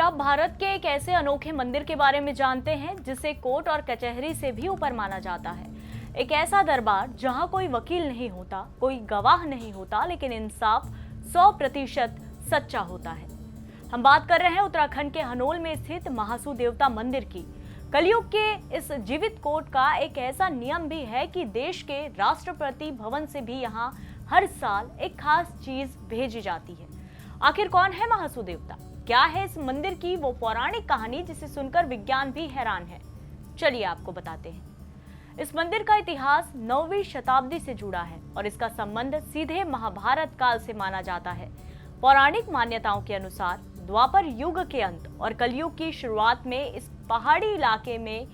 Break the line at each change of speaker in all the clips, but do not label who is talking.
अब भारत के एक ऐसे अनोखे मंदिर के बारे में जानते हैं जिसे कोर्ट और कचहरी से भी ऊपर माना जाता है। एक ऐसा दरबार जहां कोई वकील नहीं होता, कोई गवाह नहीं होता, लेकिन इंसाफ 100% सच्चा होता है। हम बात कर रहे हैं उत्तराखंड के हनोल में स्थित महासू देवता मंदिर की। कलयुग के इस जीवित कोर्ट का एक ऐसा नियम भी है कि देश के राष्ट्रपति भवन से भी यहाँ हर साल एक खास चीज भेजी जाती है। आखिर कौन है महासू देवता? क्या है इस मंदिर की वो पौराणिक कहानी जिसे सुनकर विज्ञान भी हैरान है? चलिए आपको बताते हैं। इस मंदिर का इतिहास 9वीं शताब्दी से जुड़ा है और इसका संबंध सीधे महाभारत काल से माना जाता है। पौराणिक मान्यताओं के अनुसार द्वापर युग के अंत और कलयुग की शुरुआत में इस पहाड़ी इलाके में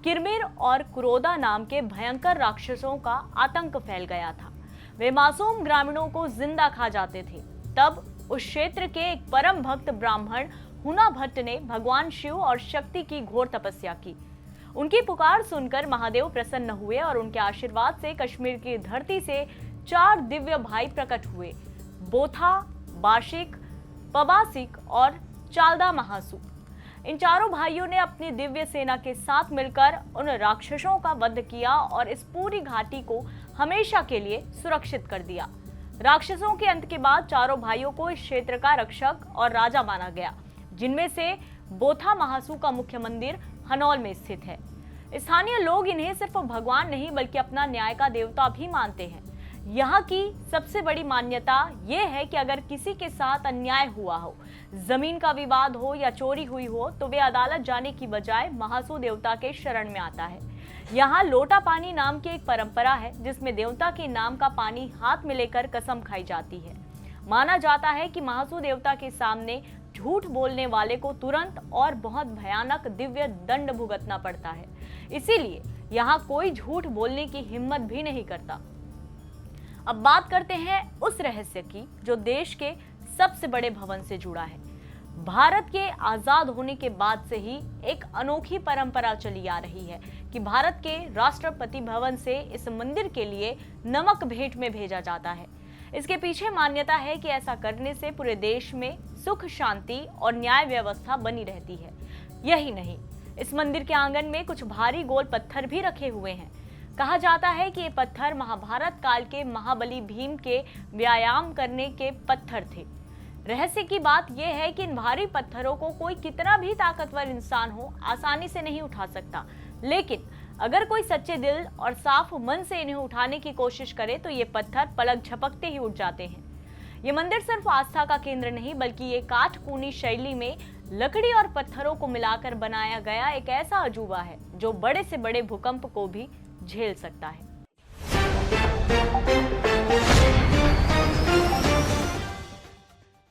किरमिर और कुरोदा नाम के भयंकर राक्षसों का आतंक फैल गया था। वे मासूम ग्रामीणों को जिंदा खा जाते थे। तब उस क्षेत्र के एक परम भक्त ब्राह्मण हुना भट्ट ने भगवान शिव और शक्ति की घोर तपस्या की। उनकी पुकार सुनकर महादेव प्रसन्न हुए और उनके आशीर्वाद से कश्मीर की धरती से 4 दिव्य भाई प्रकट हुए: बोथा, बाशिक, पबासिक और चालदा महासू। इन चारों भाइयों ने अपनी दिव्य सेना के साथ मिलकर उन राक्षसों का वध किया और इस पूरी घाटी को हमेशा के लिए सुरक्षित कर दिया। राक्षसों के अंत के बाद चारों भाइयों को इस क्षेत्र का रक्षक और राजा माना गया, जिनमें से बोथा महासू का मुख्य मंदिर हनौल में स्थित है। स्थानीय लोग इन्हें सिर्फ भगवान नहीं बल्कि अपना न्याय का देवता भी मानते हैं। यहाँ की सबसे बड़ी मान्यता यह है कि अगर किसी के साथ अन्याय हुआ हो, जमीन का विवाद हो या चोरी हुई हो, तो वे अदालत जाने की बजाय महासू देवता के शरण में आता है। यहाँ लोटा पानी नाम की एक परंपरा है जिसमें देवता के नाम का पानी हाथ में लेकर कसम खाई जाती है। माना जाता है कि महासू देवता के सामने झूठ बोलने वाले को तुरंत और बहुत भयानक दिव्य दंड भुगतना पड़ता है। इसीलिए यहाँ कोई झूठ बोलने की हिम्मत भी नहीं करता। अब बात करते हैं उस रहस्य की जो देश के सबसे बड़े भवन से जुड़ा है। भारत के आजाद होने के बाद से ही एक अनोखी परंपरा चली आ रही है कि भारत के राष्ट्रपति भवन से इस मंदिर के लिए नमक भेंट में भेजा जाता है। इसके पीछे मान्यता है कि ऐसा करने से पूरे देश में सुख, शांति और न्याय व्यवस्था बनी रहती है। यही नहीं, इस मंदिर के आंगन में कुछ भारी गोल पत्थर भी रखे हुए हैं। कहा जाता है कि ये पत्थर महाभारत काल के महाबली भीम के व्यायाम करने के पत्थर थे। रहस्य की बात यह है कि इन भारी पत्थरों को कोई कितना भी ताकतवर इंसान हो आसानी से नहीं उठा सकता, लेकिन अगर कोई सच्चे दिल और साफ मन से इन्हें उठाने की कोशिश करे तो ये पत्थर पलक झपकते ही उठ जाते हैं। ये मंदिर सिर्फ आस्था का केंद्र नहीं बल्कि ये काटकूनी शैली में लकड़ी और पत्थरों को मिलाकर बनाया गया एक ऐसा अजूबा है जो बड़े से बड़े भूकंप को भी झेल सकता है।